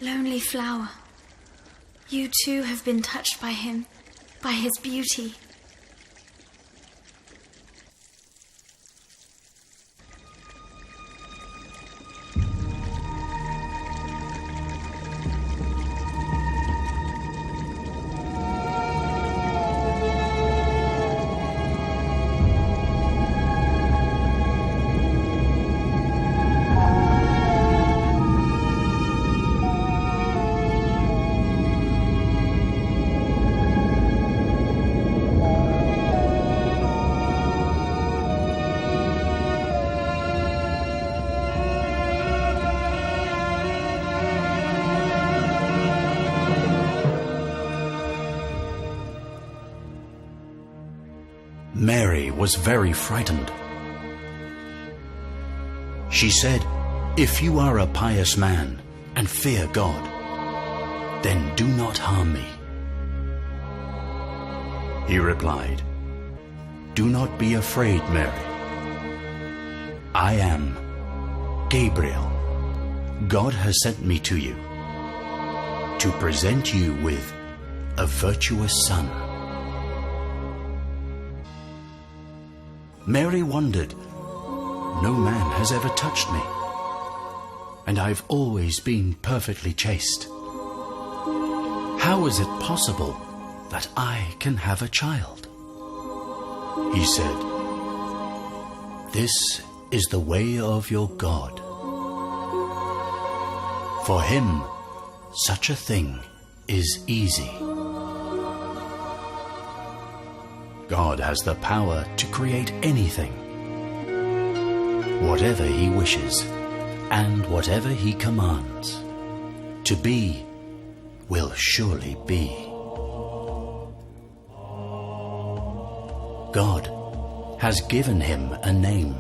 Lonely flower, you too have been touched by him, by his beauty. Mary was very frightened. She said, "If you are a pious man and fear God, then do not harm me." He replied, "Do not be afraid, Mary. I am Gabriel. God has sent me to you to present you with a virtuous son." Mary wondered, "No man has ever touched me, and I've always been perfectly chaste. How is it possible that I can have a child?" He said, "This is the way of your God. For him, such a thing is easy. God has the power to create anything, whatever he wishes, and whatever he commands. To be will surely be. God has given him a name,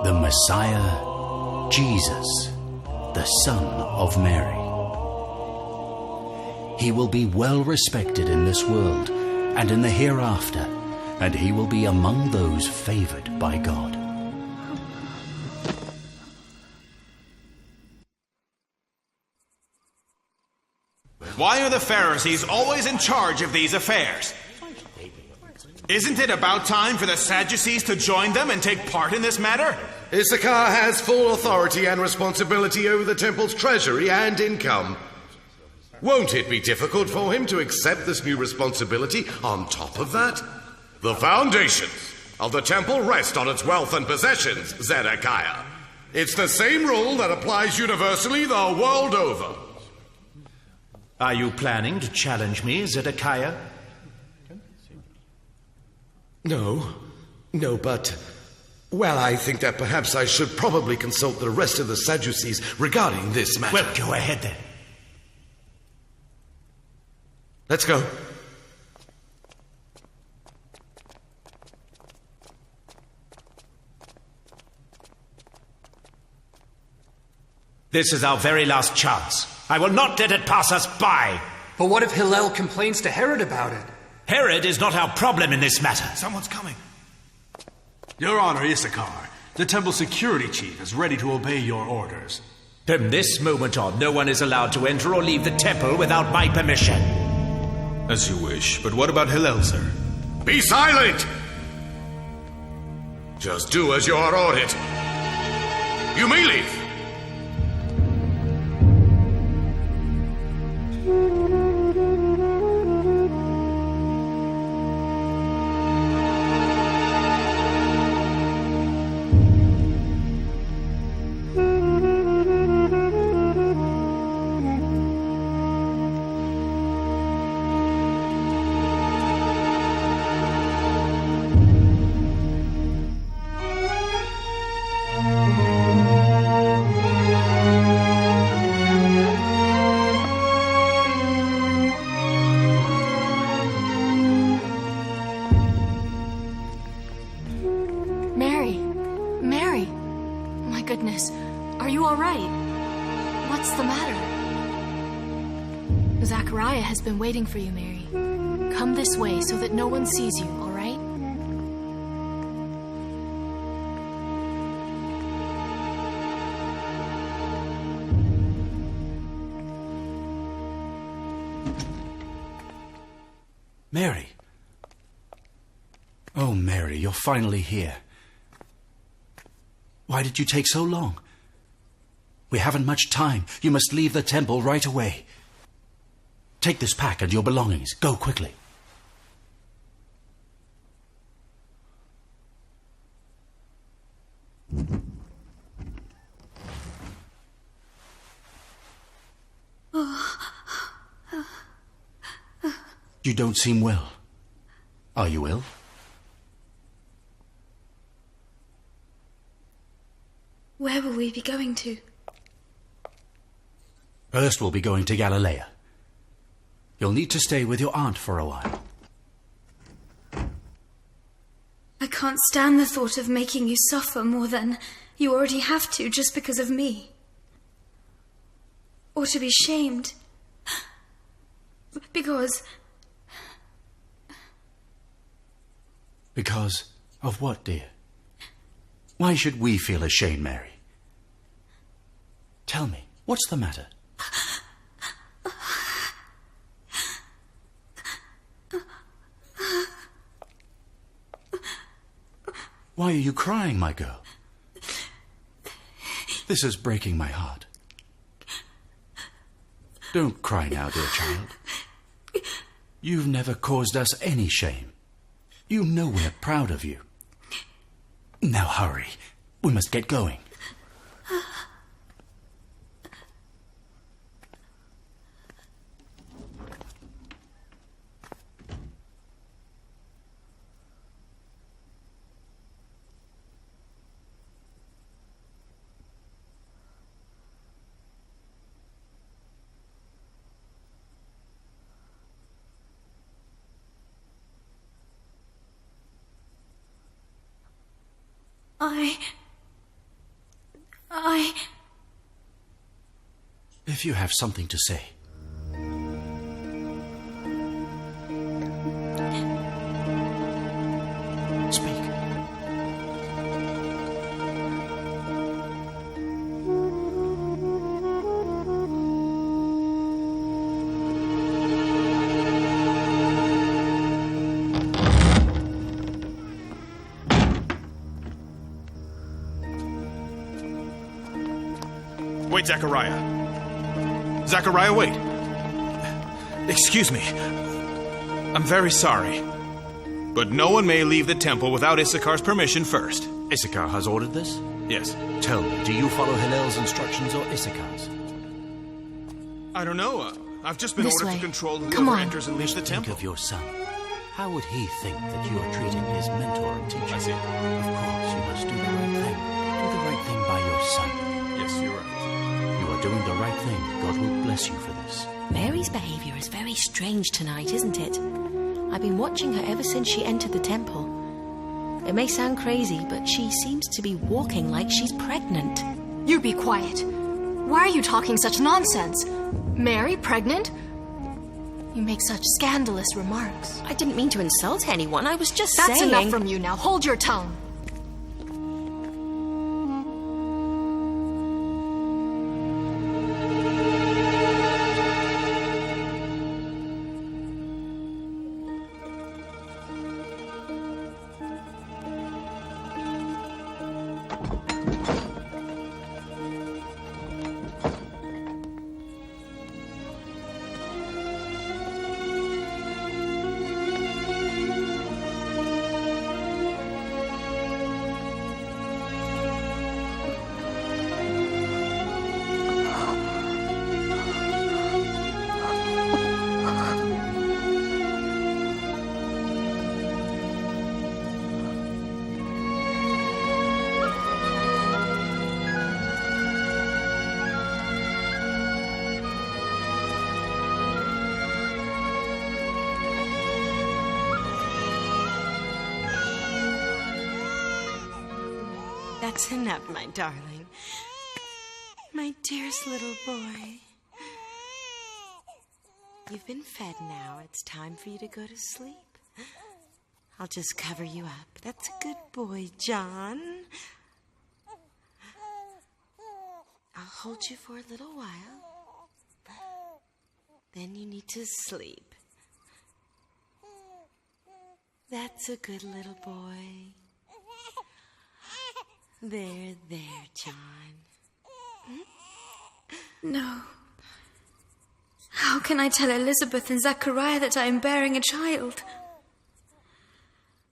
the Messiah, Jesus, the Son of Mary. He will be well respected in this world and in the hereafter, and he will be among those favored by God. Why are the Pharisees always in charge of these affairs? Isn't it about time for the Sadducees to join them and take part in this matter? Issachar has full authority and responsibility over the temple's treasury and income. Won't it be difficult for him to accept this new responsibility on top of that? The foundations of the temple rest on its wealth and possessions, Zedekiah. It's the same rule that applies universally the world over. Are you planning to challenge me, Zedekiah? No, but... Well, I think that perhaps I should probably consult the rest of the Sadducees regarding this matter. Well, go ahead then. Let's go. This is our very last chance. I will not let it pass us by. But what if Hillel complains to Herod about it? Herod is not our problem in this matter. Someone's coming. Your Honor, Issachar, the temple security chief is ready to obey your orders. From this moment on, no one is allowed to enter or leave the temple without my permission. As you wish, but what about Hillel, sir? Be silent! Just do as you are ordered. You may leave. Goodness, are you all right? What's the matter? Zachariah has been waiting for you, Mary. Come this way so that no one sees you, all right? Mary! Oh, Mary, you're finally here. Why did you take so long? We haven't much time. You must leave the temple right away. Take this pack and your belongings. Go quickly. You don't seem well. Are you ill? Where will we be going to? First, we'll be going to Galilea. You'll need to stay with your aunt for a while. I can't stand the thought of making you suffer more than you already have to just because of me. Or to be shamed. Because... Because of what, dear? Why should we feel ashamed, Mary? Tell me, what's the matter? Why are you crying, my girl? This is breaking my heart. Don't cry now, dear child. You've never caused us any shame. You know we're proud of you. Now hurry. We must get going. If you have something to say. Speak. Wait, Zachariah. Zachariah, wait. Excuse me. I'm very sorry. But no one may leave the temple without Issachar's permission first. Issachar has ordered this? Yes. Tell me, do you follow Hillel's instructions or Issachar's? I don't know. I've just been This ordered way. to control Come whoever on. enters and leaves the Think temple. of your son. How would he think that you are treating his mentor and teacher? I see. Of course, you must do the right thing. Do the right thing by your son. Yes, you're right. You are doing the right thing. God will bless you for this. Mary's behavior is very strange tonight, isn't it? I've been watching her ever since she entered the temple. It may sound crazy, but she seems to be walking like she's pregnant. You be quiet. Why are you talking such nonsense? Mary pregnant? You make such scandalous remarks. I didn't mean to insult anyone. I was just That's saying... enough from you now. Hold your tongue. That's enough, my darling. My dearest little boy. You've been fed now. It's time for you to go to sleep. I'll just cover you up. That's a good boy, John. I'll hold you for a little while. Then you need to sleep. That's a good little boy. There, John. No. How can I tell Elizabeth and Zachariah that I am bearing a child?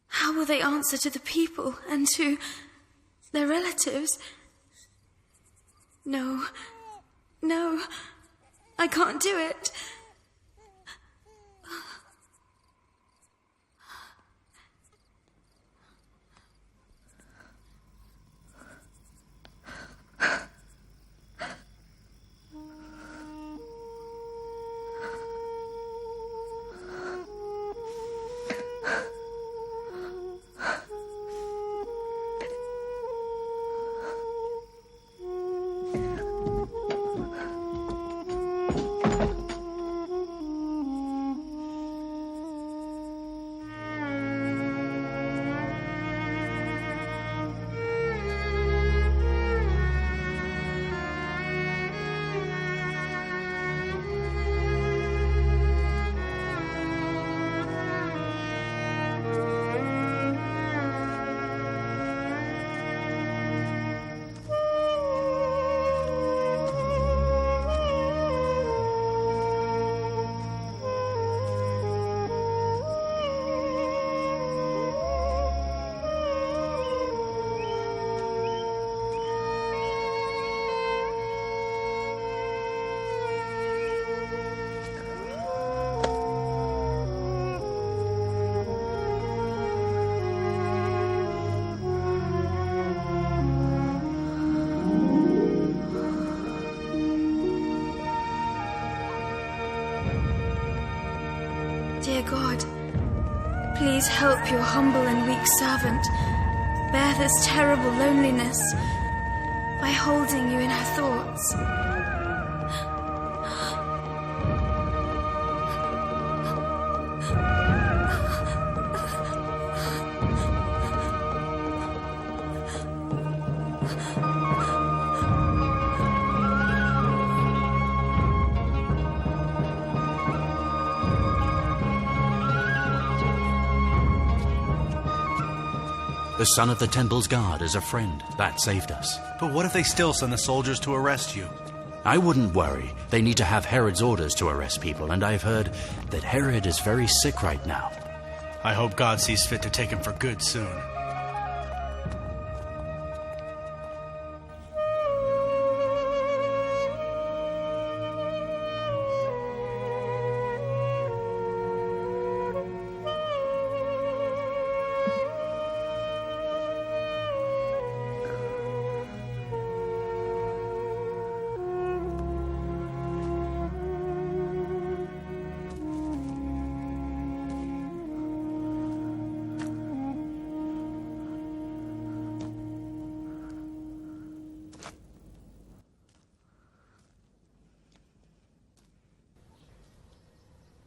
How will they answer to the people and to their relatives? No, I can't do it. Dear God, please help your humble and weak servant bear this terrible loneliness by holding you in her thoughts. The son of the temple's guard is a friend. That saved us. But what if they still send the soldiers to arrest you? I wouldn't worry. They need to have Herod's orders to arrest people, and I've heard that Herod is very sick right now. I hope God sees fit to take him for good soon.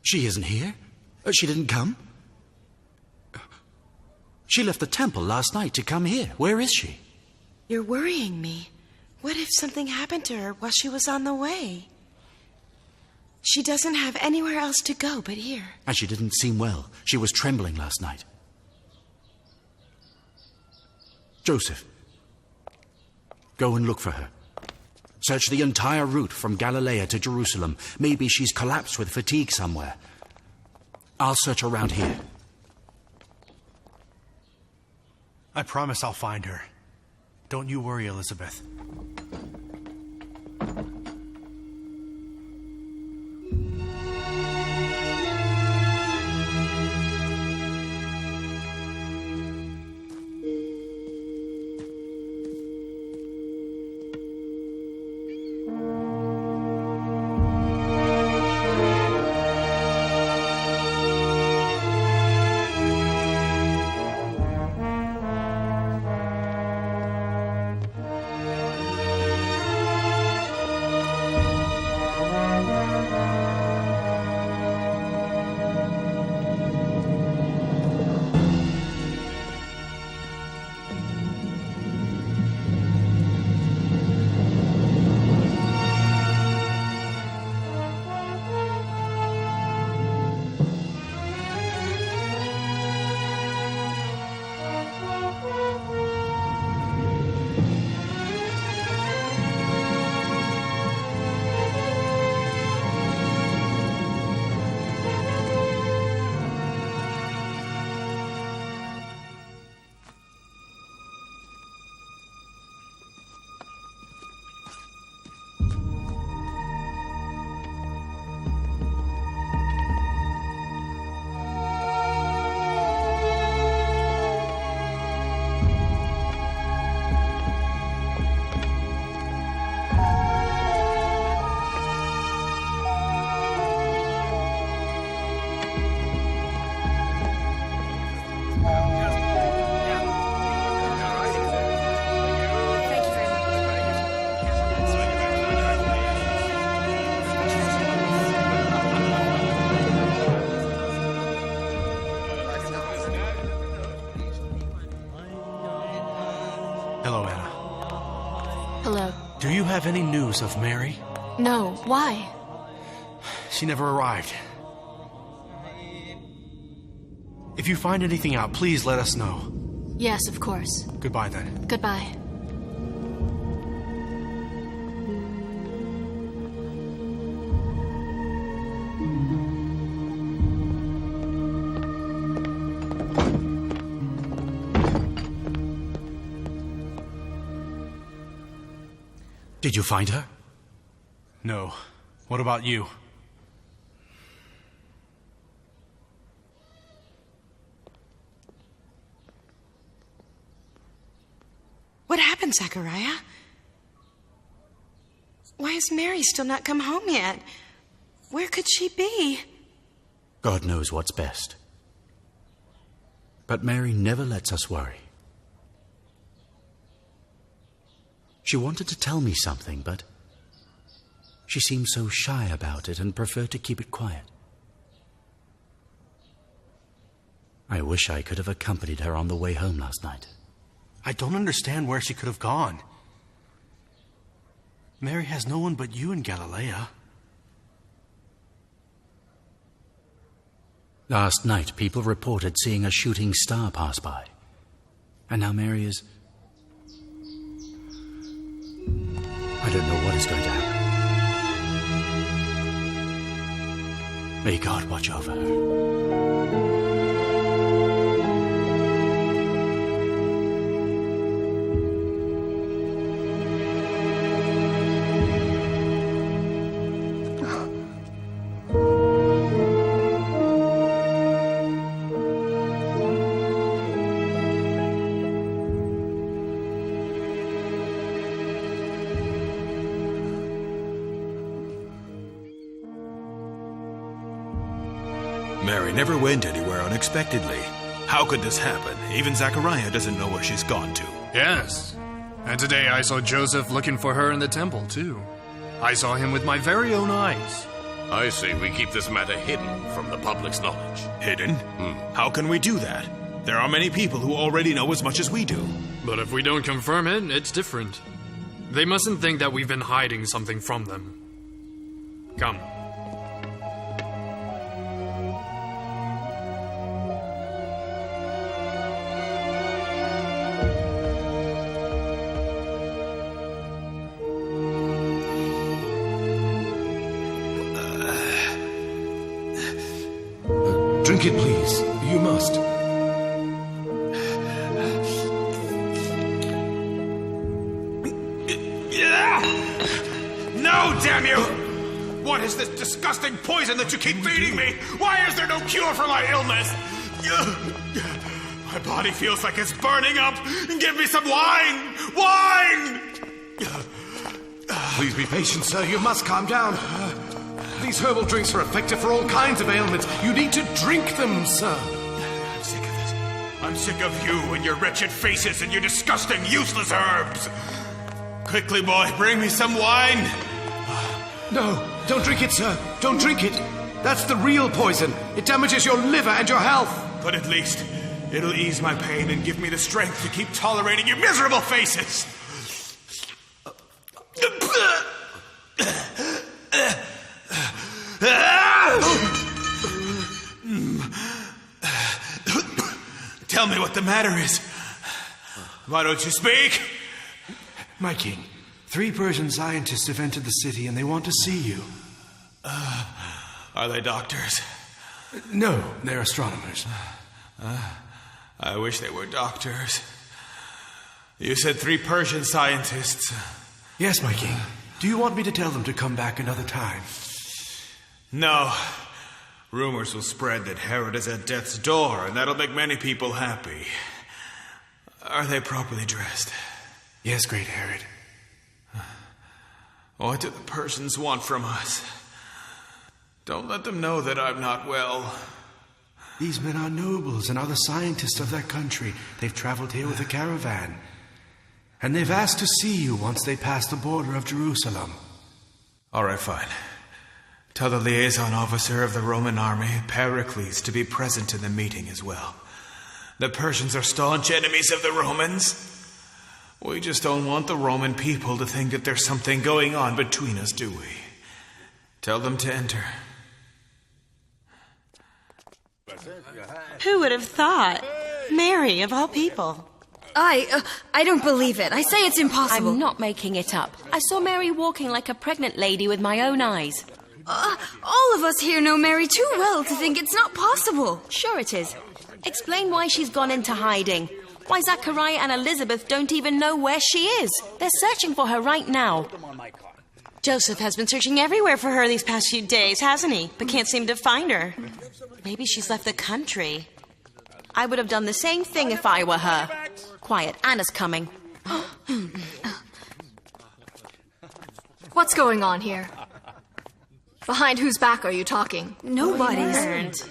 She isn't here? She didn't come? She left the temple last night to come here. Where is she? You're worrying me. What if something happened to her while she was on the way? She doesn't have anywhere else to go but here. And she didn't seem well. She was trembling last night. Joseph, go and look for her. Search the entire route from Galilee to Jerusalem. Maybe she's collapsed with fatigue somewhere. I'll search around here. I promise I'll find her. Don't you worry, Elizabeth. Hello. Do you have any news of Mary? No, why? She never arrived. If you find anything out, please let us know. Yes, of course. Goodbye then. Goodbye. Did you find her? No. What about you? What happened, Zachariah? Why has Mary still not come home yet? Where could she be? God knows what's best. But Mary never lets us worry. She wanted to tell me something, but she seemed so shy about it and preferred to keep it quiet. I wish I could have accompanied her on the way home last night. I don't understand where she could have gone. Mary has no one but you in Galilea. Last night, people reported seeing a shooting star pass by. And now Mary is... I don't know what is going to happen. May God watch over her. Mary never went anywhere unexpectedly. How could this happen? Even Zachariah doesn't know where she's gone to. Yes. And today I saw Joseph looking for her in the temple, too. I saw him with my very own eyes. I say we keep this matter hidden from the public's knowledge. Hidden? How can we do that? There are many people who already know as much as we do. But if we don't confirm it, it's different. They mustn't think that we've been hiding something from them. Come. Drink it, please. You must. No, damn you! What is this disgusting poison that you keep feeding me? Why is there no cure for my illness? My body feels like it's burning up. Give me some wine! Wine! Please be patient, sir. You must calm down. These herbal drinks are effective for all kinds of ailments. You need to drink them, sir. I'm sick of this. I'm sick of you and your wretched faces and your disgusting, useless herbs. Quickly, boy, bring me some wine. No, don't drink it, sir. Don't drink it. That's the real poison. It damages your liver and your health. But at least it'll ease my pain and give me the strength to keep tolerating your miserable faces. Tell me what the matter is. Why don't you speak? My king, 3 Persian scientists have entered the city and they want to see you. Are they doctors? No, they're astronomers. I wish they were doctors. You said 3 Persian scientists. Yes, my king. Do you want me to tell them to come back another time? No. Rumors will spread that Herod is at death's door, and that'll make many people happy. Are they properly dressed? Yes, great Herod. What do the Persians want from us? Don't let them know that I'm not well. These men are nobles and are the scientists of their country. They've traveled here with a caravan. And they've asked to see you once they pass the border of Jerusalem. All right, fine. Tell the liaison officer of the Roman army, Pericles, to be present in the meeting as well. The Persians are staunch enemies of the Romans. We just don't want the Roman people to think that there's something going on between us, do we? Tell them to enter. Who would have thought? Mary, of all people. I don't believe it. I say it's impossible. I'm not making it up. I saw Mary walking like a pregnant lady with my own eyes. All of us here know Mary too well to think it's not possible. Sure it is. Explain why she's gone into hiding. Why Zachariah and Elizabeth don't even know where she is. They're searching for her right now. Joseph has been searching everywhere for her these past few days, hasn't he? But can't seem to find her. Maybe she's left the country. I would have done the same thing if I were her. Quiet, Anna's coming. What's going on here? Behind whose back are you talking? Nobody's.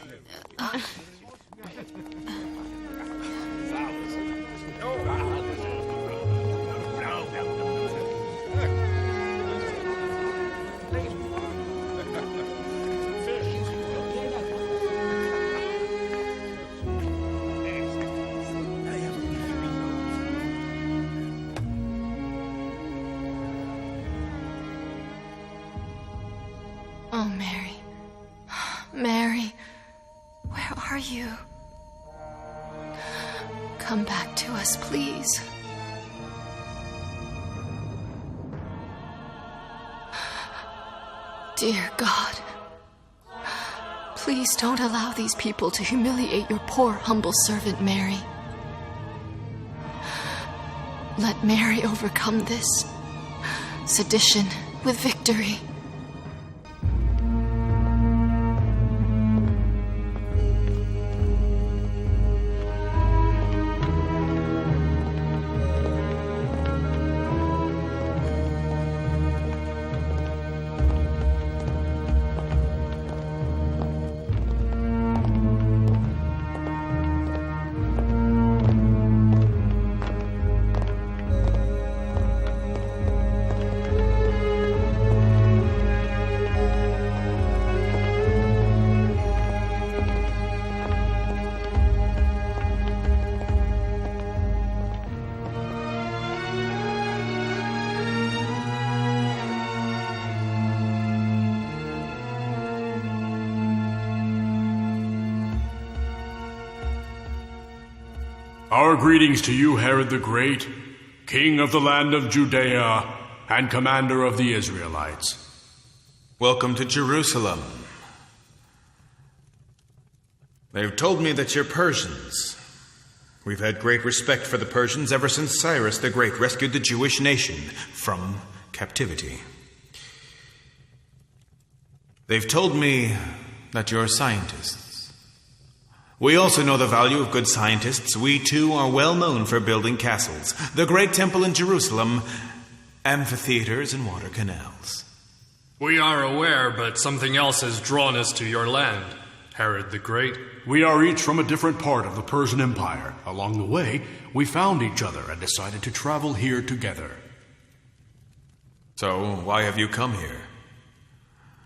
Oh, Mary. Mary, where are you? Come back to us, please. Dear God, please don't allow these people to humiliate your poor, humble servant, Mary. Let Mary overcome this sedition with victory. Our greetings to you, Herod the Great, King of the land of Judea, and commander of the Israelites. Welcome to Jerusalem. They've told me that you're Persians. We've had great respect for the Persians ever since Cyrus the Great rescued the Jewish nation from captivity. They've told me that you're scientists. We also know the value of good scientists. We, too, are well known for building castles, the great temple in Jerusalem, amphitheaters, and water canals. We are aware, but something else has drawn us to your land, Herod the Great. We are each from a different part of the Persian Empire. Along the way, we found each other and decided to travel here together. So, why have you come here?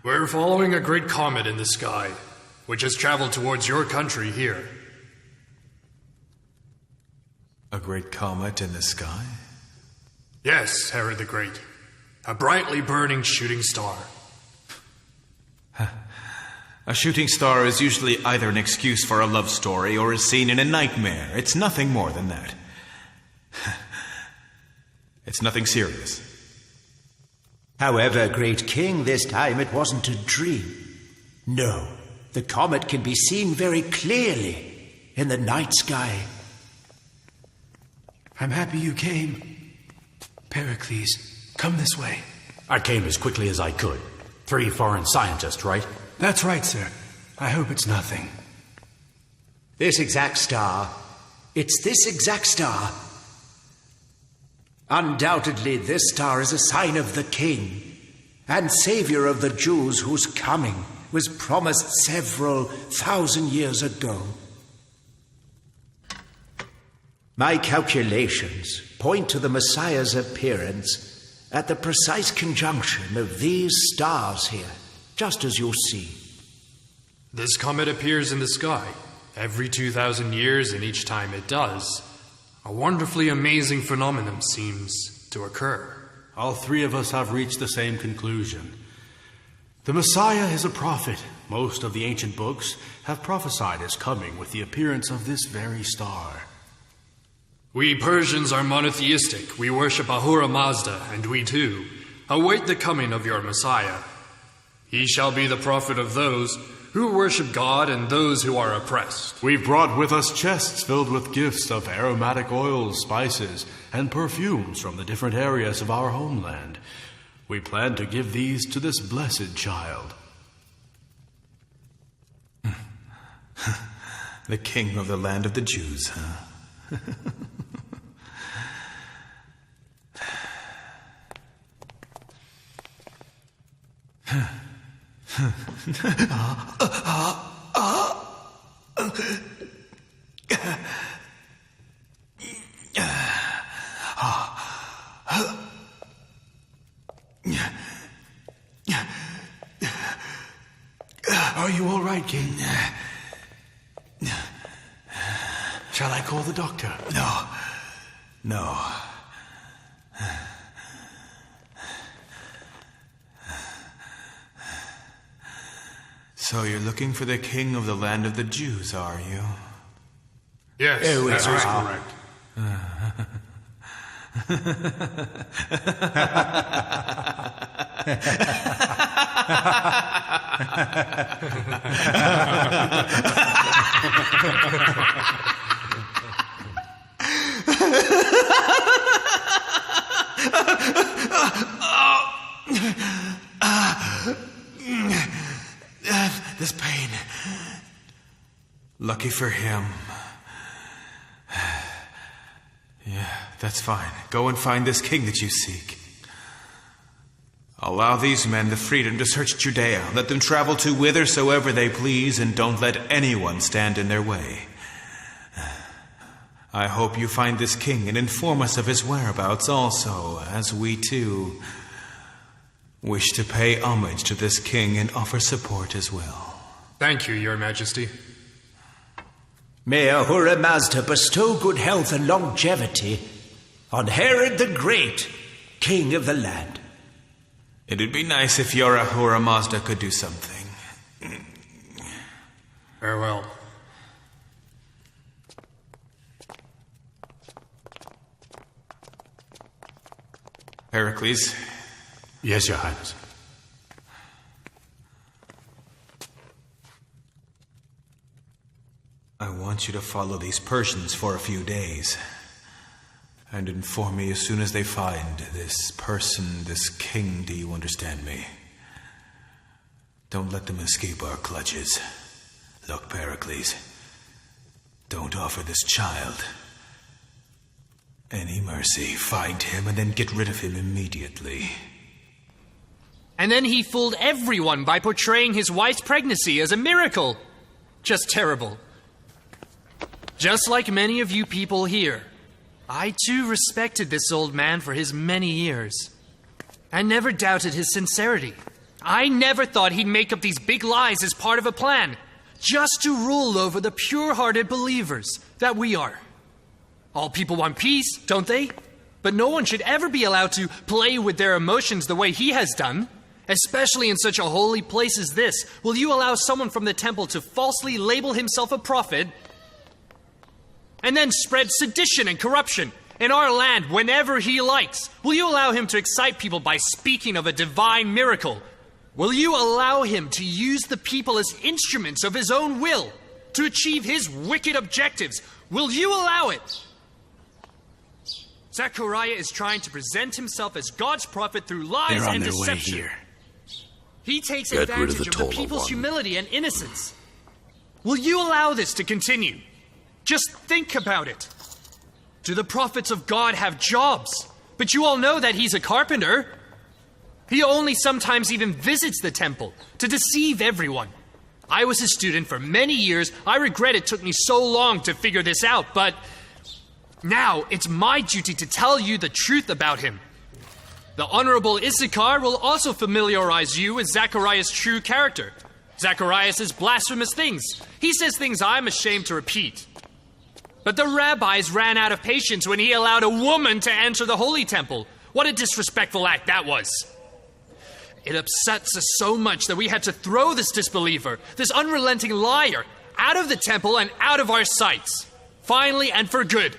We're following a great comet in the sky, which has traveled towards your country here. A great comet in the sky? Yes, Herod the Great. A brightly burning shooting star. A shooting star is usually either an excuse for a love story or a scene in a nightmare. It's nothing more than that. It's nothing serious. However, great king, this time it wasn't a dream. No. The comet can be seen very clearly in the night sky. I'm happy you came. Pericles, come this way. I came as quickly as I could. 3 foreign scientists, right? That's right, sir. I hope it's nothing. This exact star. It's this exact star. Undoubtedly, this star is a sign of the king and savior of the Jews whose coming was promised several thousand years ago. My calculations point to the Messiah's appearance at the precise conjunction of these stars here, just as you'll see. This comet appears in the sky every 2,000 years, and each time it does, A wonderfully amazing phenomenon seems to occur. All three of us have reached the same conclusion. The Messiah is a prophet. Most of the ancient books have prophesied his coming with the appearance of this very star. We Persians are monotheistic. We worship Ahura Mazda, and we too await the coming of your Messiah. He shall be the prophet of those who worship God and those who are oppressed. We've brought with us chests filled with gifts of aromatic oils, spices, and perfumes from the different areas of our homeland. We plan to give these to this blessed child. The king of the land of the Jews, huh? Are you all right, King? Shall I call the doctor? No. So you're looking for the king of the land of the Jews, are you? Yes, that's correct. This pain. Lucky for him. Yeah, that's fine. Go and find this king that you seek. Allow these men the freedom to search Judea. Let them travel to whithersoever they please, and don't let anyone stand in their way. I hope you find this king and inform us of his whereabouts also, as we too wish to pay homage to this king and offer support as well. Thank you, Your Majesty. May Ahura Mazda bestow good health and longevity on Herod the Great, king of the land. It'd be nice if your Ahura Mazda could do something. Farewell. Pericles. Yes, Your Highness. I want you to follow these Persians for a few days and inform me as soon as they find this person, this king. Do you understand me? Don't let them escape our clutches. Look, Pericles, don't offer this child any mercy. Find him and then get rid of him immediately. And then he fooled everyone by portraying his wife's pregnancy as a miracle. Just terrible. Just like many of you people here, I too respected this old man for his many years. I never doubted his sincerity. I never thought he'd make up these big lies as part of a plan, just to rule over the pure-hearted believers that we are. All people want peace, don't they? But no one should ever be allowed to play with their emotions the way he has done, especially in such a holy place as this. Will you allow someone from the temple to falsely label himself a prophet and then spread sedition and corruption in our land whenever he likes? Will you allow him to excite people by speaking of a divine miracle? Will you allow him to use the people as instruments of his own will to achieve his wicked objectives? Will you allow it? Zechariah is trying to present himself as God's prophet through lies and deception. Here. He takes Get rid advantage of the of the people's one. humility and innocence. Will you allow this to continue? Just think about it. Do the prophets of God have jobs? But you all know that he's a carpenter. He only sometimes even visits the temple to deceive everyone. I was his student for many years. I regret it took me so long to figure this out, but now it's my duty to tell you the truth about him. The Honorable Issachar will also familiarize you with Zachariah's true character. Zachariah says blasphemous things. He says things I'm ashamed to repeat. But the rabbis ran out of patience when he allowed a woman to enter the Holy Temple. What a disrespectful act that was. It upsets us so much that we had to throw this disbeliever, this unrelenting liar, out of the temple and out of our sights. Finally and for good.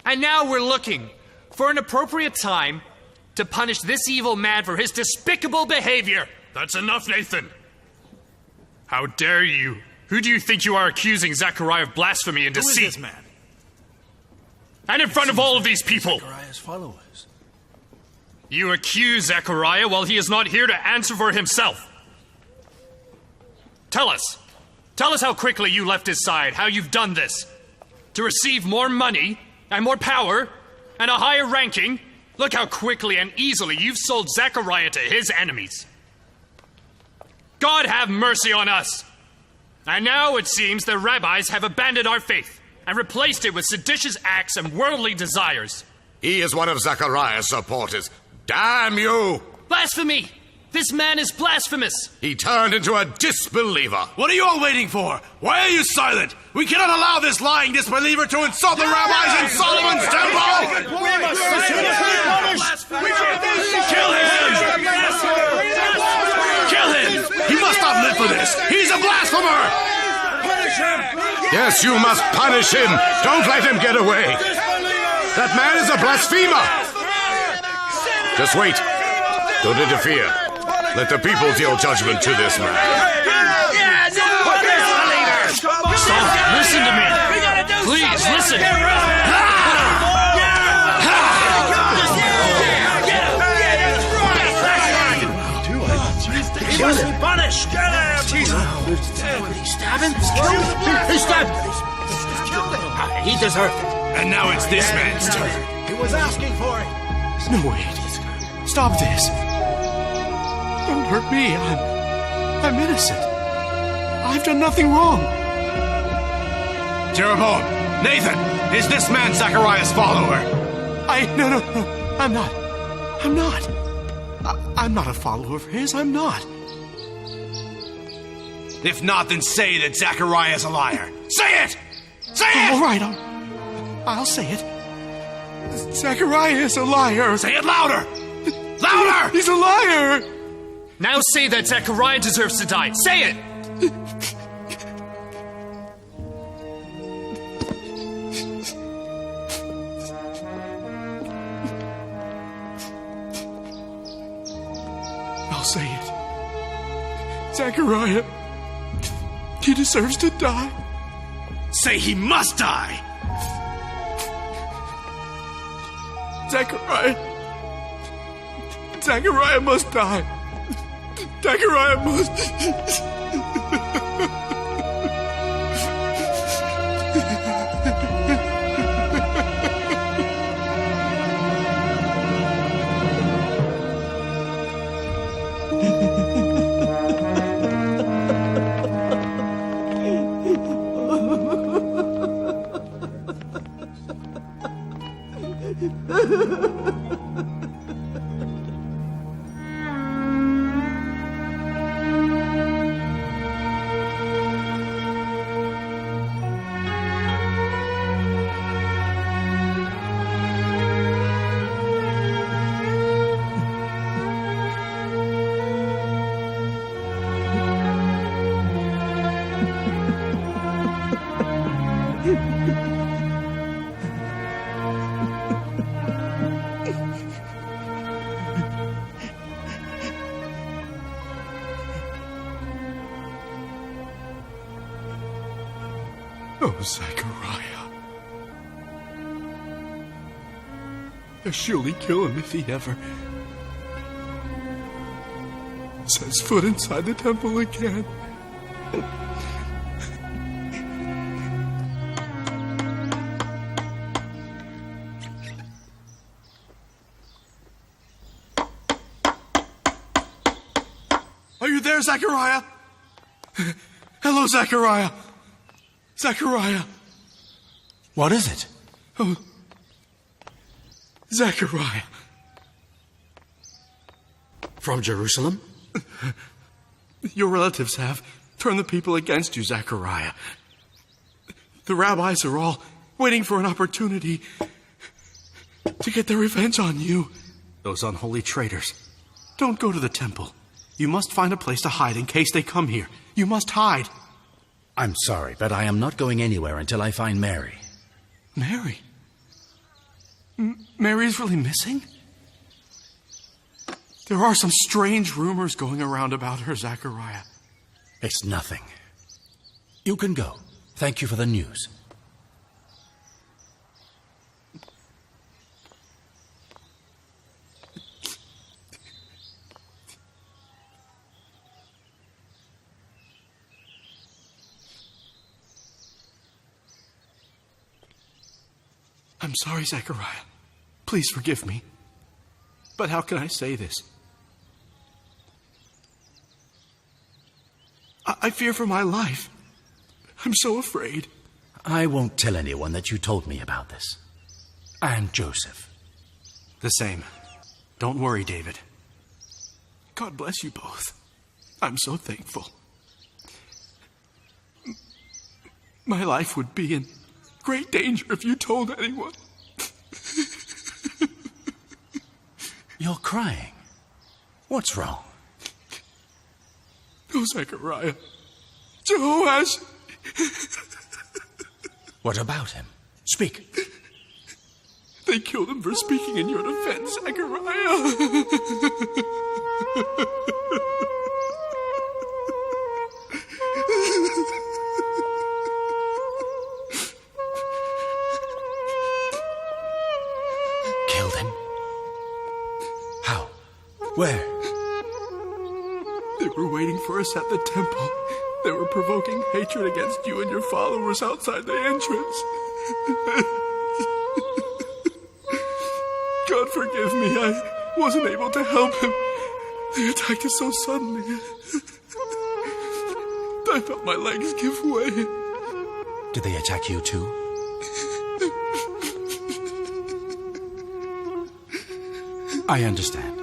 And now we're looking for an appropriate time to punish this evil man for his despicable behavior. That's enough, Nathan. How dare you? Who do you think you are accusing Zechariah of blasphemy and deceit? Who is this man? And in front of all of these people. Zechariah's followers. You accuse Zechariah while he is not here to answer for himself. Tell us. Tell us how quickly you left his side, how you've done this. To receive more money and more power and a higher ranking. Look how quickly and easily you've sold Zechariah to his enemies. God have mercy on us. And now it seems the rabbis have abandoned our faith and replaced it with seditious acts and worldly desires. He is one of Zechariah's supporters. Damn you! Blasphemy! This man is blasphemous! He turned into a disbeliever. What are you all waiting for? Why are you silent? We cannot allow this lying disbeliever to insult the rabbis in Solomon's temple! We must Kill him! Kill him! He must not live for this! He's a blasphemer! Punish him! Yes, you must punish him. Don't let him get away. That man is a blasphemer. Just wait. Don't interfere. Let the people deal judgment to this man. Stop! Listen to me! Please, listen! He must be punished! Get him! Stab him? He stabbed him! He deserved it. And now it's this man's turn. He was asking for it! No, wait. Stop this. Don't hurt me. I'm innocent. I've done nothing wrong. Jeroboam, Nathan, is this man Zechariah's follower? No, I'm not. I'm not a follower of his. I'm not. If not, then say that Zechariah is a liar. Say it! Say it! All right, I'll say it. Zechariah is a liar. Say it louder! Louder! He's a liar! Now say that Zechariah deserves to die. Say it! I'll say it. Zechariah, he deserves to die. Say he must die! Zechariah must die. Zechariah must... Oh, Zechariah. They'll surely kill him if he ever sets foot inside the temple again. Are you there, Zechariah? Hello, Zechariah. Zechariah. What is it? Oh, Zechariah. From Jerusalem? Your relatives have turned the people against you, Zechariah. The rabbis are all waiting for an opportunity to get their revenge on you. Those unholy traitors. Don't go to the temple. You must find a place to hide in case they come here. You must hide. I'm sorry, but I am not going anywhere until I find Mary. Mary? Mary is really missing? There are some strange rumors going around about her, Zachariah. It's nothing. You can go. Thank you for the news. I'm sorry, Zachariah. Please forgive me. But how can I say this? I fear for my life. I'm so afraid. I won't tell anyone that you told me about this. And Joseph. The same. Don't worry, David. God bless you both. I'm so thankful. My life would be in great danger if you told anyone. You're crying. What's wrong? Oh, Zachariah. Jehoash. What about him? Speak. They killed him for speaking in your defense, Zachariah. Killed him? How? Where? They were waiting for us at the temple. They were provoking hatred against you and your followers outside the entrance. God forgive me, I wasn't able to help him. They attacked us so suddenly. I felt my legs give way. Did they attack you too? I understand.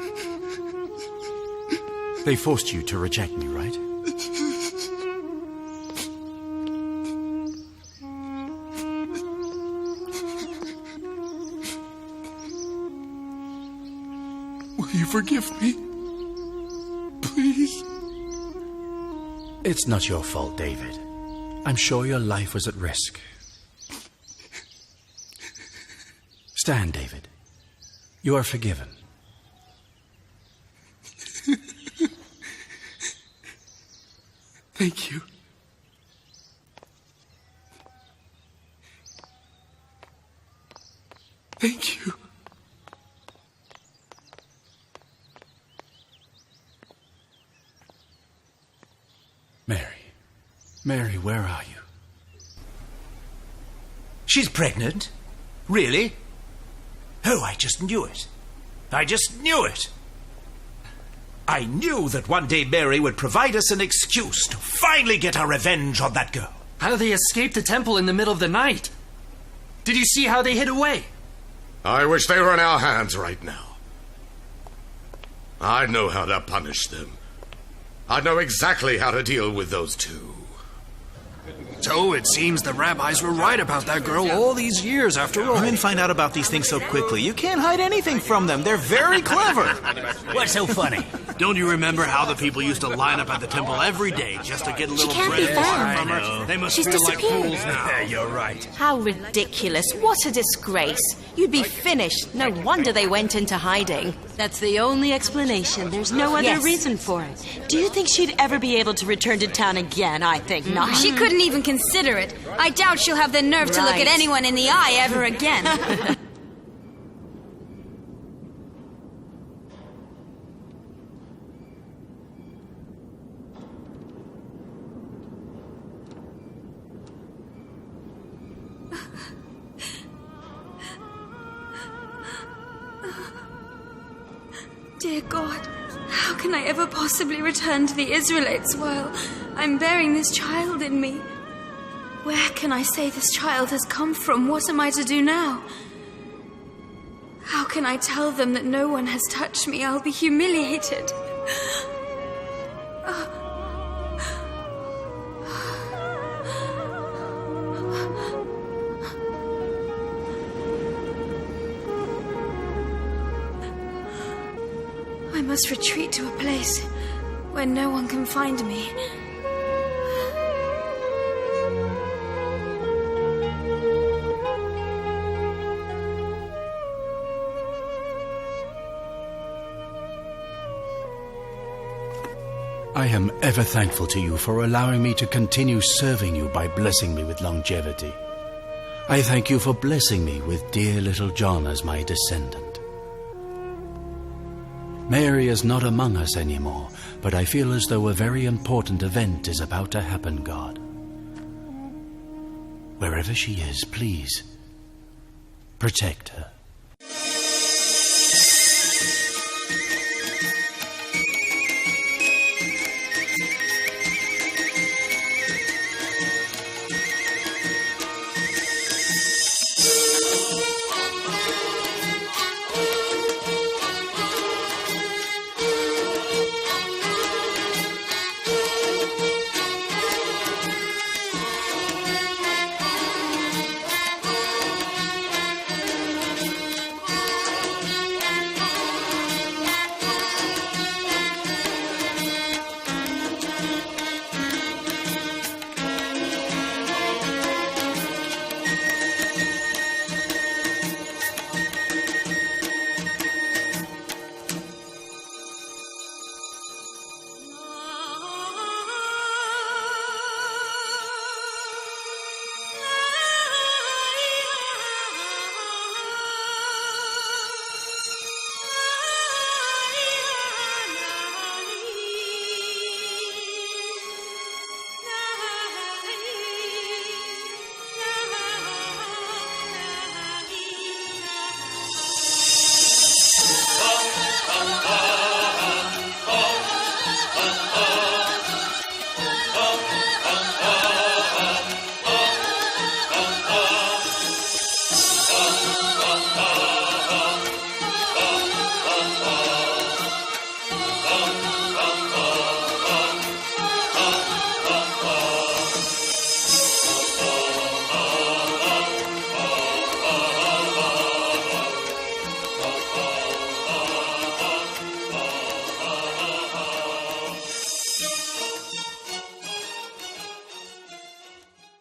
They forced you to reject me, right? Will you forgive me? Please? It's not your fault, David. I'm sure your life was at risk. Stand, David. You are forgiven. Thank you. Thank you. Mary. Mary, where are you? She's pregnant? Really? Oh, I just knew it. I just knew it. I knew that one day Mary would provide us an excuse to finally get our revenge on that girl. How they escaped the temple in the middle of the night? Did you see how they hid away? I wish they were in our hands right now. I'd know how to punish them. I'd know exactly how to deal with those two. So it seems the rabbis were right about that girl all these years after all. Women find out about these things so quickly. You can't hide anything from them. They're very clever. What's so funny? Don't you remember how the people used to line up at the temple every day just to get a little bread and water from her? They must feel like fools now. You're right. How ridiculous. What a disgrace. You'd be finished. No wonder they went into hiding. That's the only explanation. There's no other reason for it. Do you think she'd ever be able to return to town again? I think not. She couldn't even consider it. I doubt she'll have the nerve to look at anyone in the eye ever again. Dear God, how can I ever possibly return to the Israelites while I'm bearing this child in me? Where can I say this child has come from? What am I to do now? How can I tell them that no one has touched me? I'll be humiliated. I must retreat to a place where no one can find me. I am ever thankful to you for allowing me to continue serving you by blessing me with longevity. I thank you for blessing me with dear little John as my descendant. Mary is not among us anymore, but I feel as though a very important event is about to happen, God. Wherever she is, please protect her.